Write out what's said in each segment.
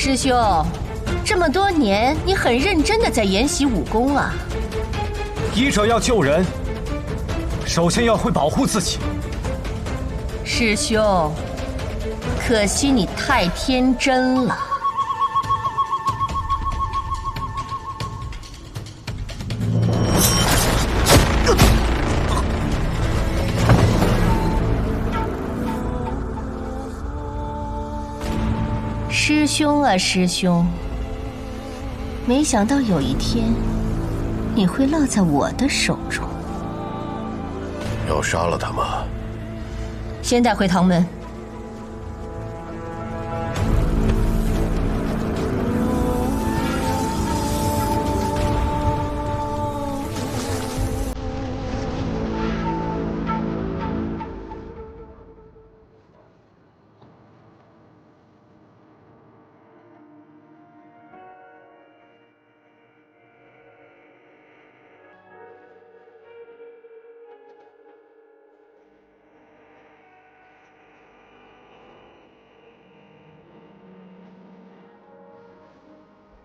师兄，这么多年你很认真的在研习武功啊。医者要救人，首先要会保护自己。师兄，可惜你太天真了。师兄啊，师兄，没想到有一天你会落在我的手中。要杀了他吗？先带回唐门。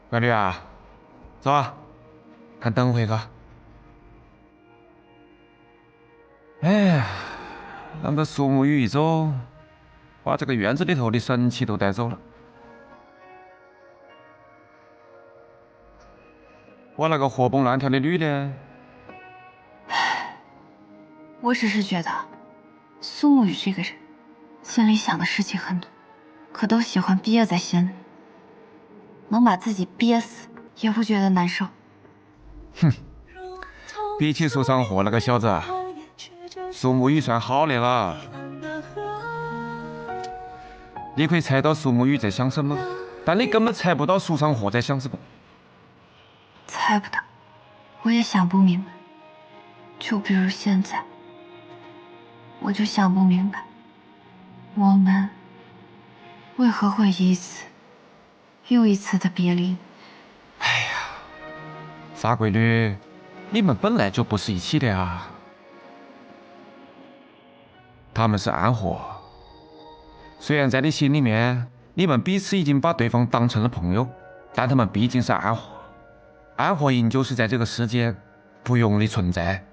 乖女啊，走啊，看灯会个。哎呀，让这苏沐雨一走，把这个院子里头的神器都带走了。我那个活蹦乱跳的女的，我只是觉得苏沐雨这个人，心里想的事情很多，可都喜欢憋在心里，能把自己憋死也不觉得难受。哼，比起苏桑霍那个小子，苏沐雨算好的了。你可以猜到苏沐雨在想什么，但你根本猜不到苏桑霍在想什么。猜不到，我也想不明白。就比如现在，我就想不明白，我们为何会一次又一次的别离。哎呀，傻闺女，你们本来就不是一起的啊。他们是暗货，虽然在你心里面，你们彼此已经把对方当成了朋友，但他们毕竟是暗货。暗货营就是在这个世界不用的存在，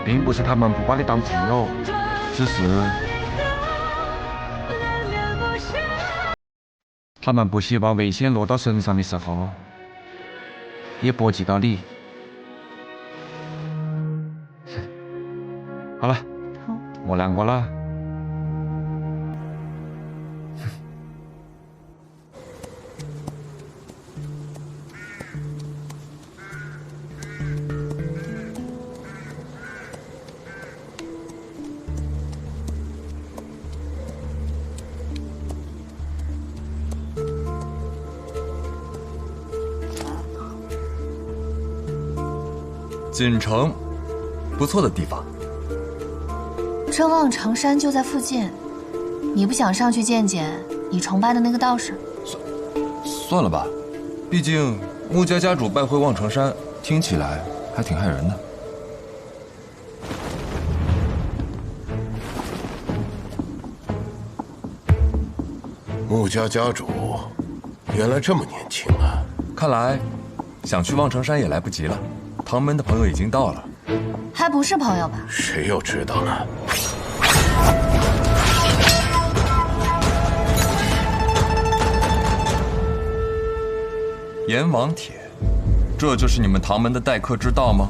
并不是他们不把你当朋友，只是他们不希望危险落到身上的时候，也波及到你。好了，莫难过了。锦城，不错的地方。这望城山就在附近，你不想上去见见你崇拜的那个道士？算了吧，毕竟穆家家主拜会望城山，听起来还挺害人的。穆家家主原来这么年轻啊！看来想去望城山也来不及了。唐门的朋友已经到了，还不是朋友吧？谁又知道呢？阎王帖，这就是你们唐门的待客之道吗？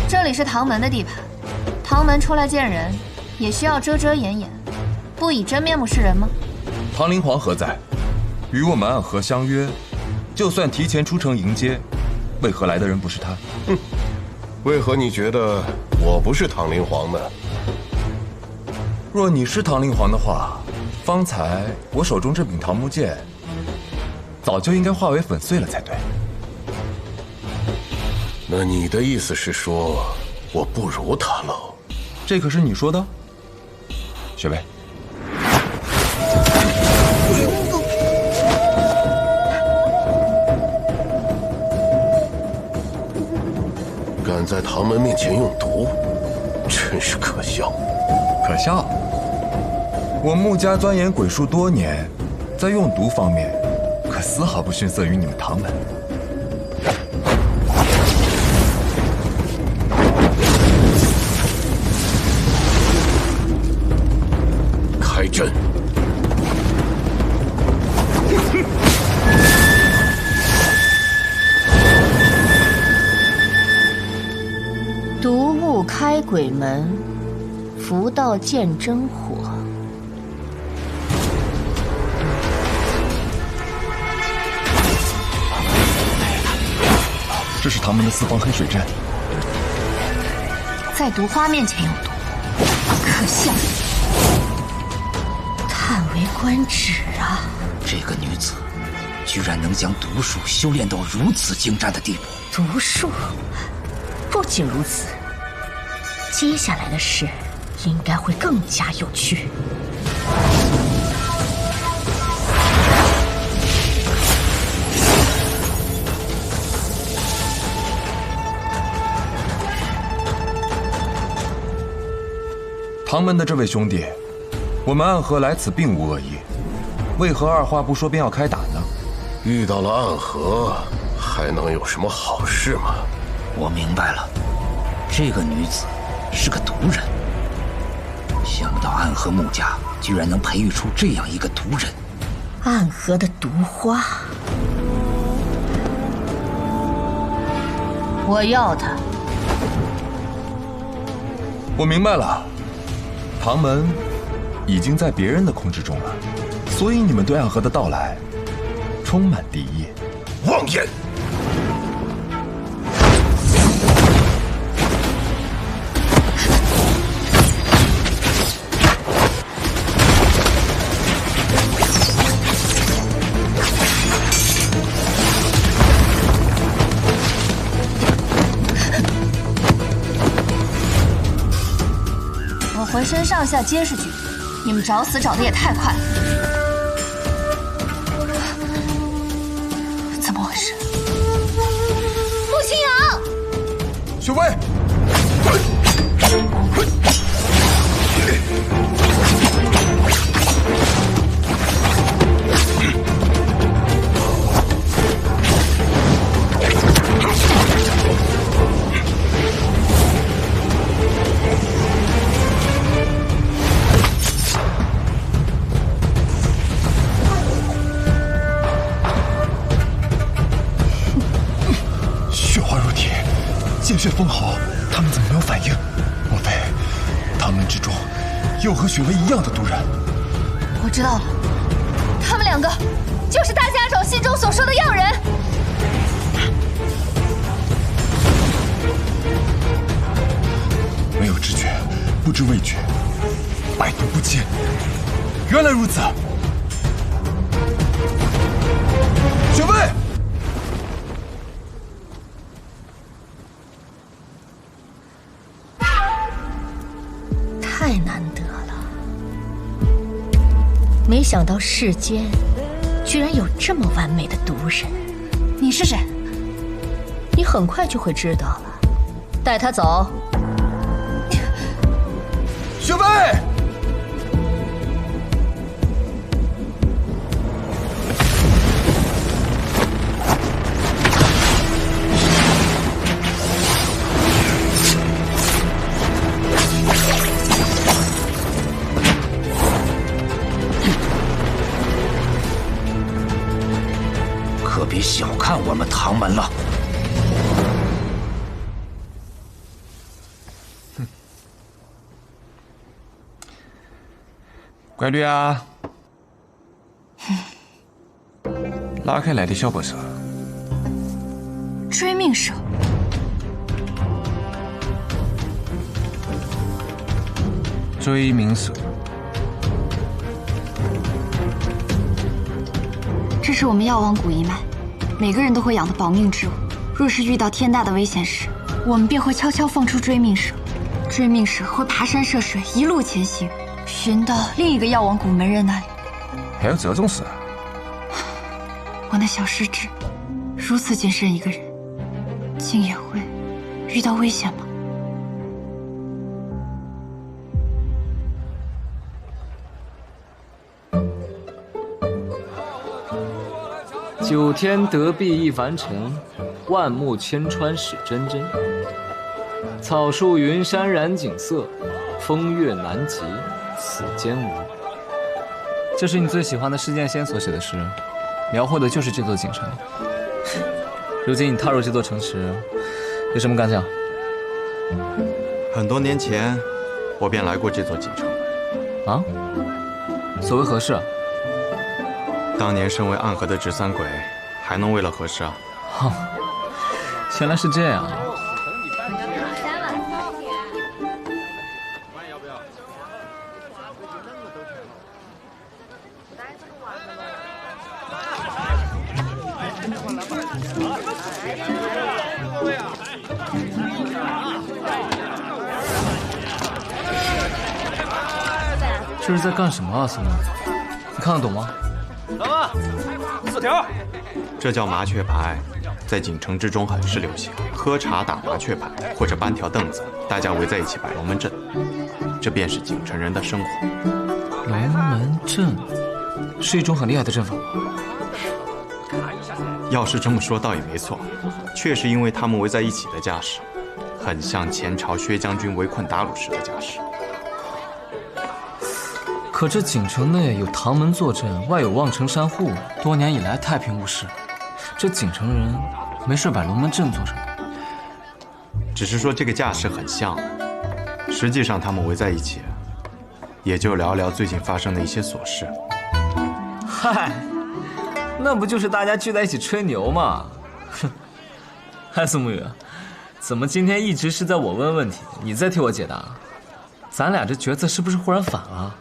这里是唐门的地盘，唐门出来见人，也需要遮遮掩掩，不以真面目示人吗？唐灵皇何在？与我们暗河相约，就算提前出城迎接，为何来的人不是他？哼，为何你觉得我不是唐灵皇呢？若你是唐灵皇的话，方才我手中这柄唐木剑，早就应该化为粉碎了才对。那你的意思是说，我不如他喽？这可是你说的，雪薇。敢敢在唐门面前用毒，真是可笑。可笑？我穆家钻研鬼术多年，在用毒方面可丝毫不逊色于你们唐门。开阵！毒物开鬼门，福道见真火。这是唐门的四方黑水阵，在毒花面前用毒，可笑！叹为观止啊！这个女子，居然能将毒术修炼到如此精湛的地步。毒术，不仅如此，接下来的事应该会更加有趣。唐门的这位兄弟，我们暗河来此并无恶意，为何二话不说便要开打呢？遇到了暗河，还能有什么好事吗？我明白了，这个女子是个毒人。想不到暗河穆家居然能培育出这样一个毒人。暗河的毒花，我要它。我明白了，唐门已经在别人的控制中了，所以你们对暗河的到来充满敌意。妄言！我浑身上下皆是剧，你们找死找的也太快了。怎么回事？陆清扬，雪薇，剑血封喉，他们怎么没有反应？莫非他们之中有和雪薇一样的毒人？我知道了，他们两个就是大家长心中所说的样人。没有知觉，不知畏惧，百毒不侵。原来如此，雪薇。太难得了，没想到世间居然有这么完美的毒人。你是谁？你很快就会知道了。带他走。雪薇，可别小看我们唐门了。乖女啊，哪开来的小怪兽？追命蛇。追命蛇。这是我们药王谷一脉，每个人都会养的保命之物。若是遇到天大的危险时，我们便会悄悄放出追命蛇，追命蛇会爬山涉水，一路前行，寻到另一个药王谷门人那里。还有这种事？我那小师侄如此谨慎一个人，竟也会遇到危险吗？九天得必一凡尘，万木千川始真真。草树云山染景色，风月难及此间无。这是你最喜欢的施剑仙所写的诗，描绘的就是这座锦城。如今你踏入这座城池，有什么感想？很多年前，我便来过这座锦城。啊？所谓何事啊？当年身为暗河的执三鬼，还能为了何事啊？哦，原来是这样。这是在干什么啊，孙木？你看得懂吗？老妈，4条。这叫麻雀牌，在锦城之中很是流行。喝茶打麻雀牌，或者搬条凳子，大家围在一起摆龙门阵，这便是锦城人的生活。龙门阵是一种很厉害的阵法吗？要是这么说，倒也没错，确实因为他们围在一起的架势，很像前朝薛将军围困鞑虏时的架势。可这锦城内有唐门坐镇，外有望城山户，多年以来太平无事。这锦城人没事摆龙门阵做什么？只是说这个架势很像，实际上他们围在一起，也就聊聊最近发生的一些琐事。嗨，那不就是大家聚在一起吹牛吗？哼！嗨，宋沐雨，怎么今天一直是在我问问题，你在替我解答？咱俩这角色是不是忽然反了？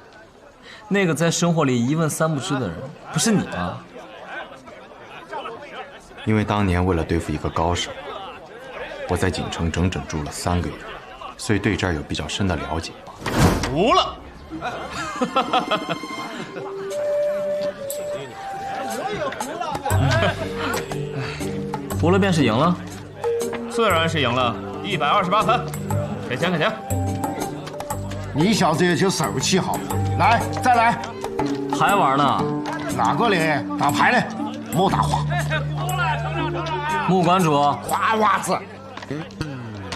那个在生活里一问三不知的人，不是你吗？因为当年为了对付一个高手，我在锦城整整住了3个月，所以对这儿有比较深的了解。服了！服了便是赢了。自然是赢了，128分。给钱，给钱！你小子也就手气好，来，再来。还玩呢？哪个嘞？打牌嘞，莫打话。穆馆主，花袜子，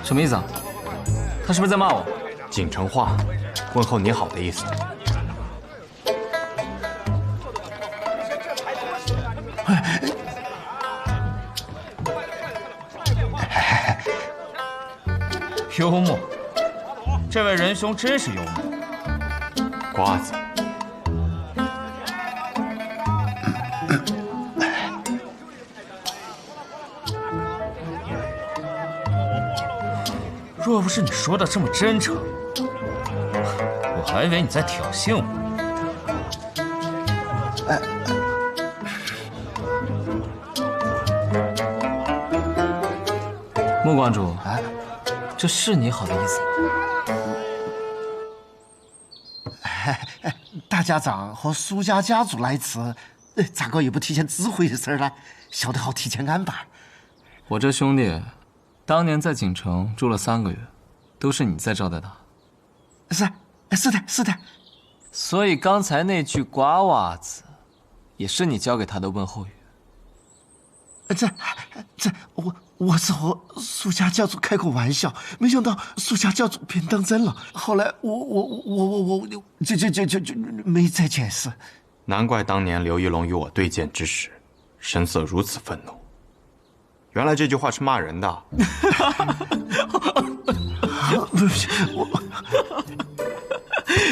什么意思啊？他是不是在骂我？锦城话，问候你好的意思。幽默，这位仁兄真是幽默。瓜子，若不是你说的这么真诚，我还以为你在挑衅我。穆馆主，这是你好的意思吗？大家长和苏家家族来此，咋个也不提前知会一声呢？晓得好提前安排。我这兄弟，当年在锦城住了3个月，都是你在招待他。是的。所以刚才那句瓜娃子，也是你教给他的问候语。我是和苏家教主开个玩笑，没想到苏家教主便当真了。后来我就没再解释。难怪当年刘一龙与我对剑之时，神色如此愤怒。原来这句话是骂人的。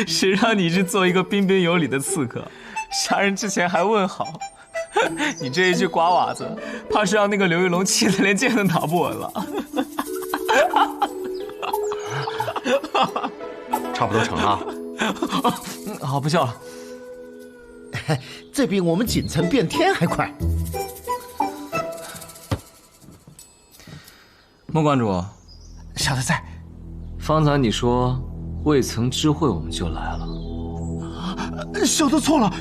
谁让你是做一个彬彬有礼的刺客，杀人之前还问好。你这一句瓜娃子，怕是让那个刘玉龙气得连剑都打不稳了。差不多成了。好，不笑了。这比我们锦城变天还快。孟馆主，小的在。方才你说未曾知会我们就来了。小的错了，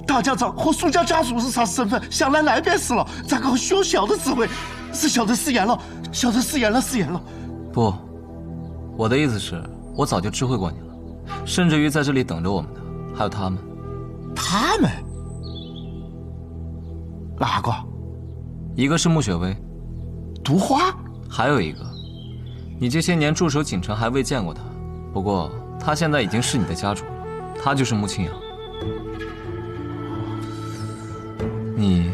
大家长和苏家家主是啥身份？想来便是了，咋个需要小的指挥？是小的失言了，不，我的意思是，我早就知会过你了，甚至于在这里等着我们的还有他们。他们？哪个？一个是穆雪薇，毒花，还有一个，你这些年驻守锦城还未见过他，不过他现在已经是你的家主了，他就是穆清扬。你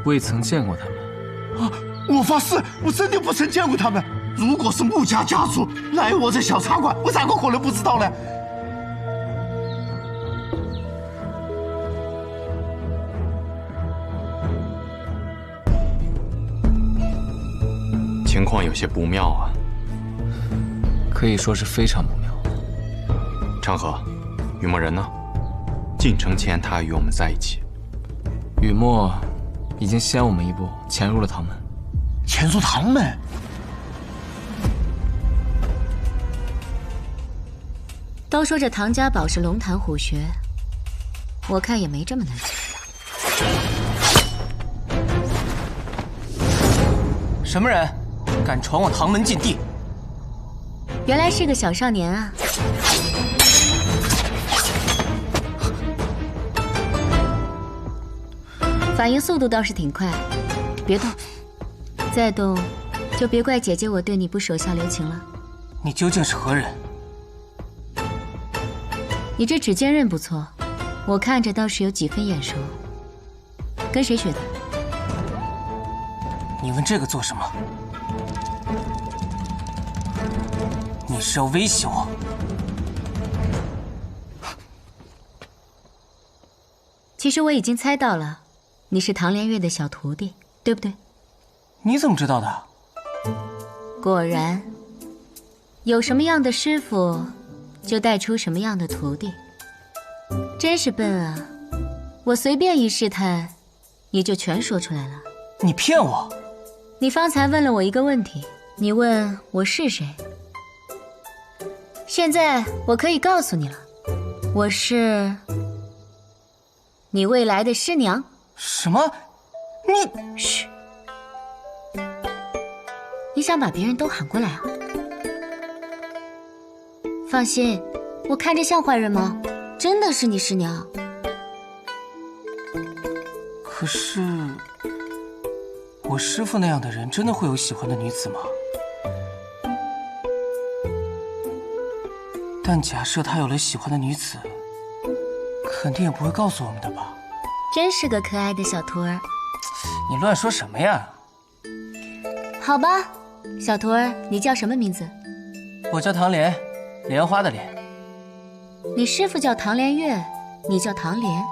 未曾见过他们？啊！我发誓，我真的不曾见过他们。如果是穆家家主来我这小茶馆，我咋个可能不知道呢？情况有些不妙啊，可以说是非常不妙。长河，雨墨人呢？进城前他与我们在一起。雨墨已经先我们一步潜入了唐门。潜入唐门？都说这唐家堡是龙潭虎穴，我看也没这么难进。什么人敢闯我唐门禁地？原来是个小少年啊！反应速度倒是挺快，别动，再动就别怪姐姐我对你不手下留情了。你究竟是何人？你这指尖刃不错，我看着倒是有几分眼熟。跟谁学的？你问这个做什么？你是要威胁我？其实我已经猜到了，你是唐连月的小徒弟，对不对？你怎么知道的？果然，有什么样的师傅，就带出什么样的徒弟。真是笨啊！我随便一试探，你就全说出来了。你骗我！你方才问了我一个问题，你问我是谁。现在我可以告诉你了，我是你未来的师娘。什么？你……嘘！你想把别人都喊过来啊？放心，我看着像坏人吗？真的是你师娘。可是，我师父那样的人真的会有喜欢的女子吗？但假设他有了喜欢的女子，肯定也不会告诉我们的吧？真是个可爱的小徒儿。你乱说什么呀？好吧，小徒儿，你叫什么名字？我叫唐莲，莲花的莲。你师父叫唐连月，你叫唐莲，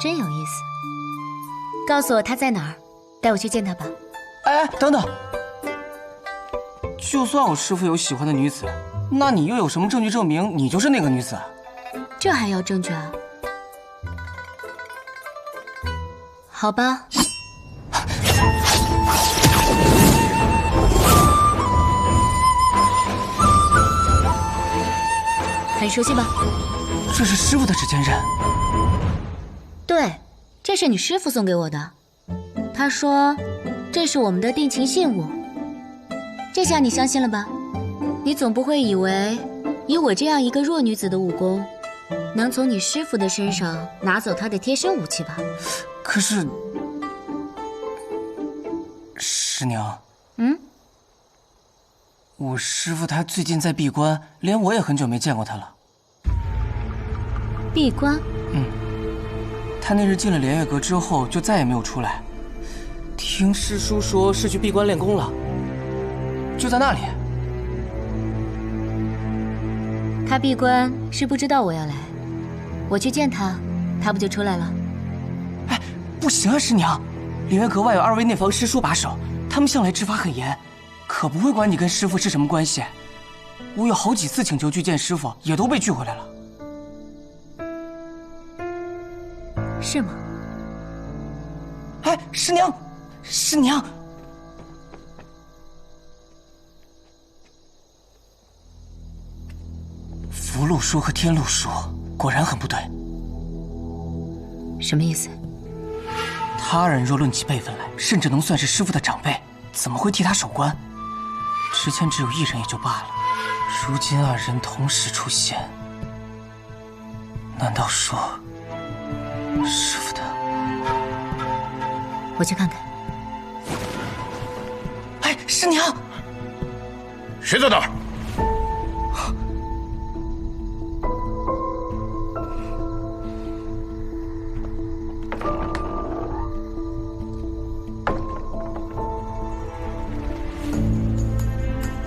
真有意思。告诉我他在哪儿，带我去见他吧。哎，等等，就算我师父有喜欢的女子，那你又有什么证据证明你就是那个女子啊？这还要证据啊？好吧。很熟悉吧？这是师父的指尖刃。对，这是你师父送给我的。他说，这是我们的定情信物。这下你相信了吧？你总不会以为，以我这样一个弱女子的武功，能从你师父的身上拿走他的贴身武器吧？可是，师娘，我师父他最近在闭关，连我也很久没见过他了。闭关？他那日进了莲月阁之后，就再也没有出来。听师叔说是去闭关练功了，就在那里。他闭关是不知道我要来，我去见他，他不就出来了？哎，不行啊，师娘，莲月阁外有2位内防师叔把守，他们向来执法很严，可不会管你跟师父是什么关系。我有好几次请求去见师父，也都被拒回来了。是吗？哎，师娘，师娘，符箓说和天禄说果然很不对。什么意思？他人若论起辈分来，甚至能算是师父的长辈，怎么会替他守关？之前只有一人也就罢了，如今二人同时出现，难道说师父他……我去看看。哎，师娘，谁在那儿？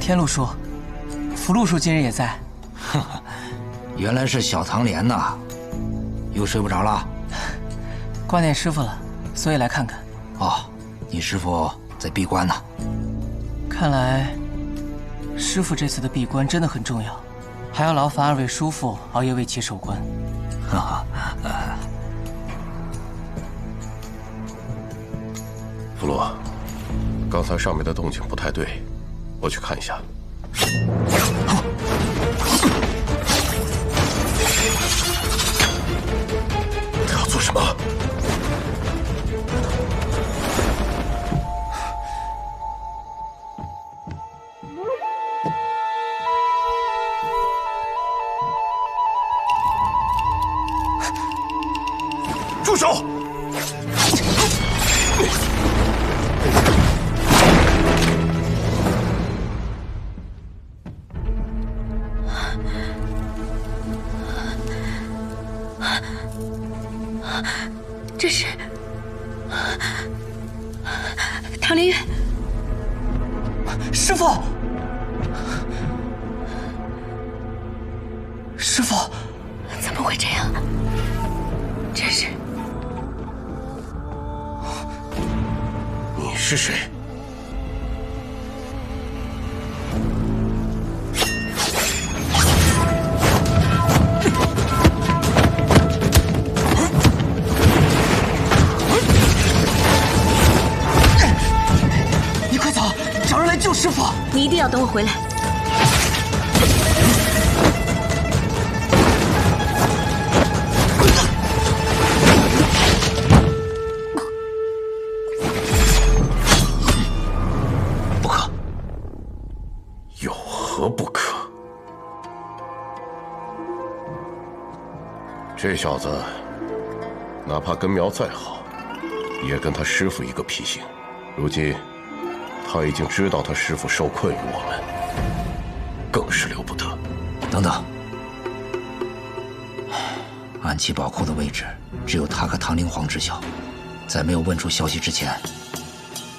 天禄叔，福禄叔今日也在。呵呵，原来是小唐莲呐，又睡不着了？挂念师傅了，所以来看看。哦，你师傅在闭关呢。看来，师傅这次的闭关真的很重要，还要劳烦二位叔父熬夜为其守关。哈哈，弗洛，刚才上面的动静不太对，我去看一下。他要做什么？住手！这是唐连月，师父，师父，怎么会这样？真是……你是谁？救师父！你一定要等我回来。不可！有何不可？这小子，哪怕根苗再好，也跟他师父一个脾性。如今。他已经知道他师父受困于我们，更是留不得。等等，暗器宝库的位置只有他和唐灵皇知晓，在没有问出消息之前，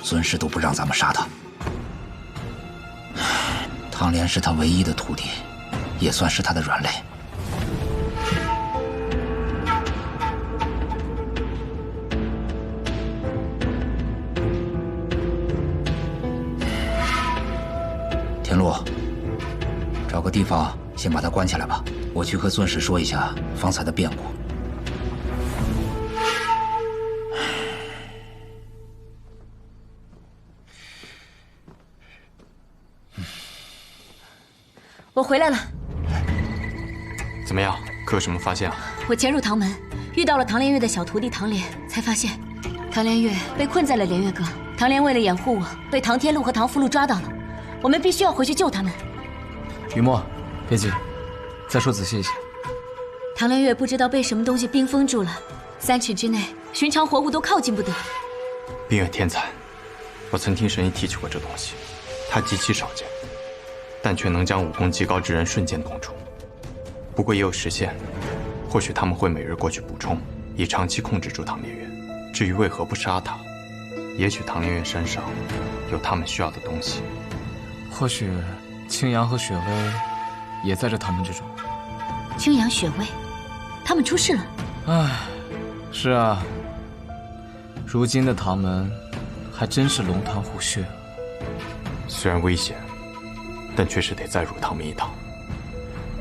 尊师都不让咱们杀他。唐莲是他唯一的徒弟，也算是他的软肋。田路，找个地方先把他关起来吧。我去和尊师说一下方才的变故。我回来了。怎么样？可有什么发现啊？我潜入唐门，遇到了唐连月的小徒弟唐莲，才发现唐连月被困在了连月阁。唐莲为了掩护我，被唐天禄和唐福禄抓到了。我们必须要回去救他们。雨墨，别急，再说仔细一些。唐连月不知道被什么东西冰封住了，3尺之内，寻常活物都靠近不得。冰月天蚕，我曾听神医提起过这东西，它极其少见，但却能将武功极高之人瞬间冻住。不过也有时限，或许他们会每日过去补充，以长期控制住唐连月。至于为何不杀他，也许唐连月身上有他们需要的东西。或许青阳和雪薇也在这唐门之中。青阳、雪薇，他们出事了。唉，是啊，如今的唐门还真是龙潭虎穴。虽然危险，但确实得再入唐门一趟。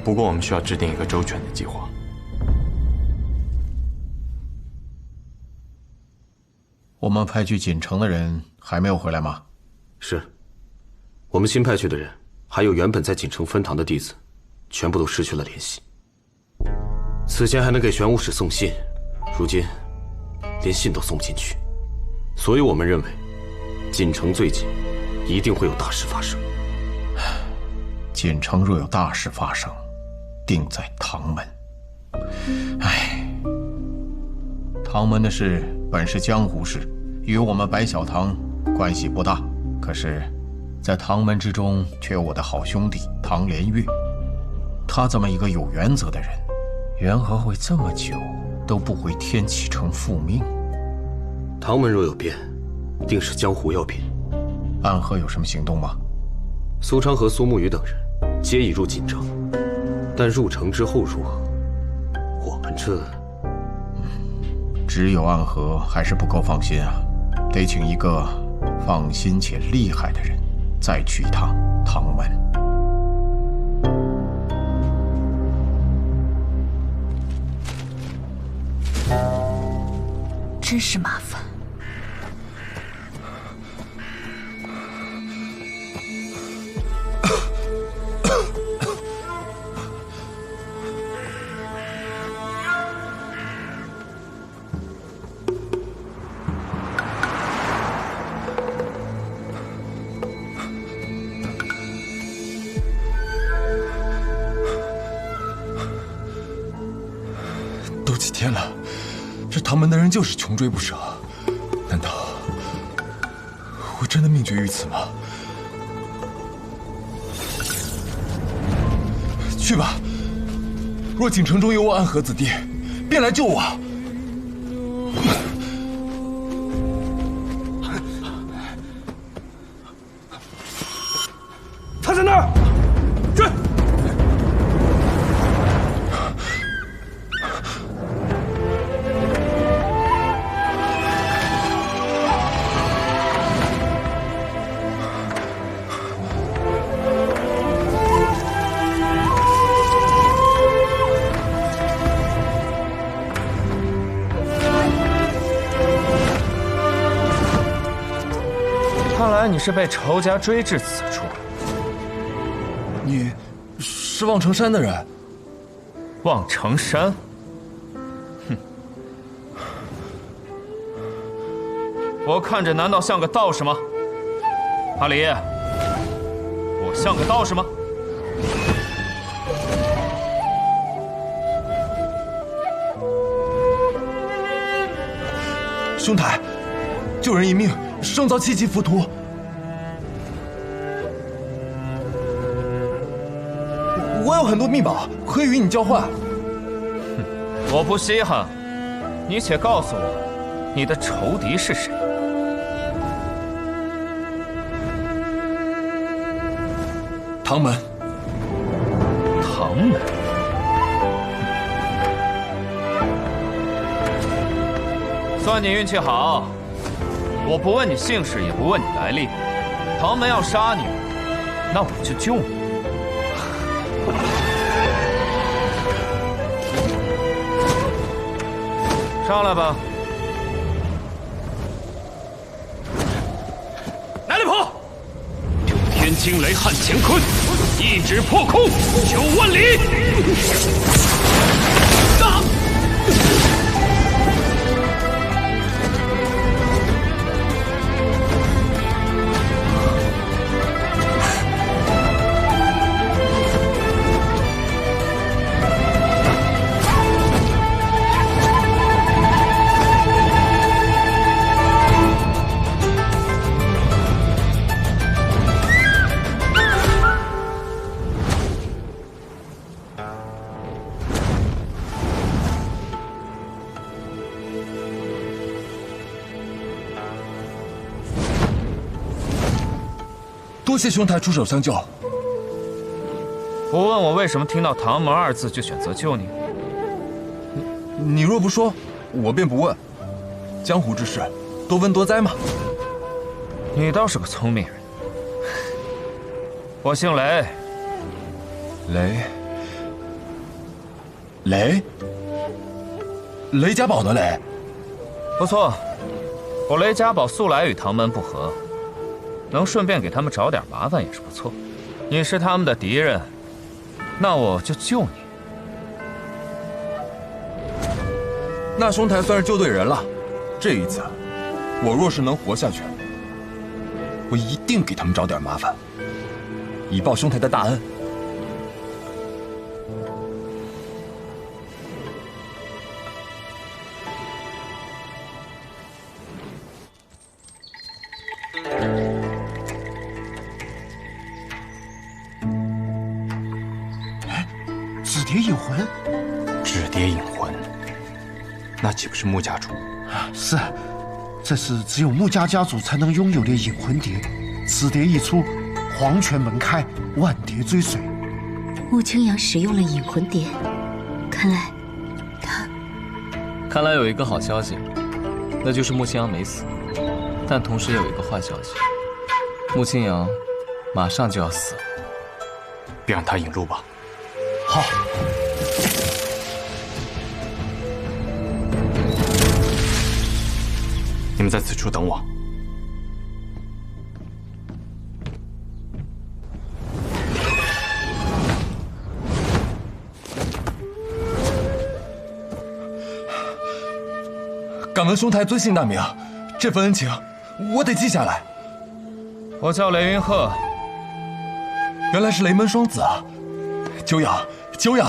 不过我们需要制定一个周全的计划。我们派去锦城的人还没有回来吗？是。我们新派去的人，还有原本在锦城分堂的弟子，全部都失去了联系。此前还能给玄武使送信，如今连信都送不进去。所以我们认为，锦城最近一定会有大事发生。锦城若有大事发生，定在唐门。唉，唐门的事本是江湖事，与我们白小堂关系不大。可是，在唐门之中，却有我的好兄弟唐连岳。他这么一个有原则的人，缘何会这么久都不回天启城复命？唐门若有变，定是江湖要品。暗河有什么行动吗？苏昌和苏沐雨等人皆已入锦城，但入城之后如何？我们这……只有暗河还是不够放心啊，得请一个放心且厉害的人，再去一趟唐门。真是麻烦。都几天了，这唐门的人就是穷追不舍。难道我真的命绝于此吗？去吧，若锦城中有我暗河子弟，便来救我。他在那儿，追！看来你是被仇家追至此处。你是望城山的人？望城山？哼！我看着难道像个道士吗？阿离，我像个道士吗？兄台，救人一命，胜造7级浮屠。我有很多秘宝，可以与你交换。我不稀罕，你且告诉我，你的仇敌是谁？唐门。唐门。算你运气好，我不问你姓氏，也不问你来历。唐门要杀你，那我就救你。上来吧！哪里跑！九天惊雷撼乾坤，一指破空9万里。多谢兄台出手相救。不问我为什么听到唐门2字就选择救你？你若不说，我便不问。江湖之事，多问多灾嘛。你倒是个聪明人。我姓雷。雷家堡的雷。不错，我雷家堡素来与唐门不和。能顺便给他们找点麻烦也是不错。你是他们的敌人，那我就救你。那兄台算是救对人了。这一次，我若是能活下去，我一定给他们找点麻烦，以报兄台的大恩。纸蝶引魂，纸蝶引魂，那岂不是穆家主？是，这是只有穆家家主才能拥有的引魂蝶。此蝶一出，黄泉门开，万蝶追随。穆青阳使用了引魂蝶，看来看来有一个好消息，那就是穆青阳没死。但同时也有一个坏消息，穆青阳马上就要死了。便让他引路吧。好。你们在此处等我。敢问兄台尊姓大名？这份恩情，我得记下来。我叫雷云鹤。原来是雷门双子啊！久仰，久仰。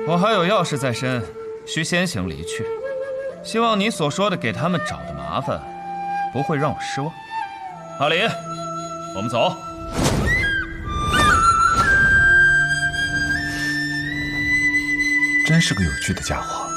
我还有要事在身，需先行离去。希望你所说的给他们找的麻烦，不会让我失望。阿离，我们走。真是个有趣的家伙。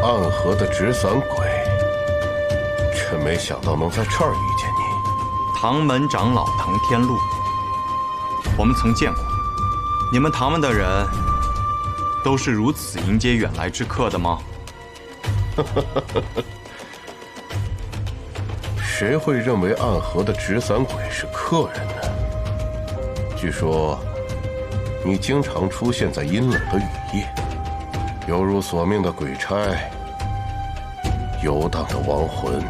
暗河的纸伞鬼，真没想到能在这儿遇见你。唐门长老唐天禄，我们曾见过。你们唐门的人都是如此迎接远来之客的吗？谁会认为暗河的纸伞鬼是客人呢？据说你经常出现在阴冷的雨夜，犹如索命的鬼差，游荡的亡魂。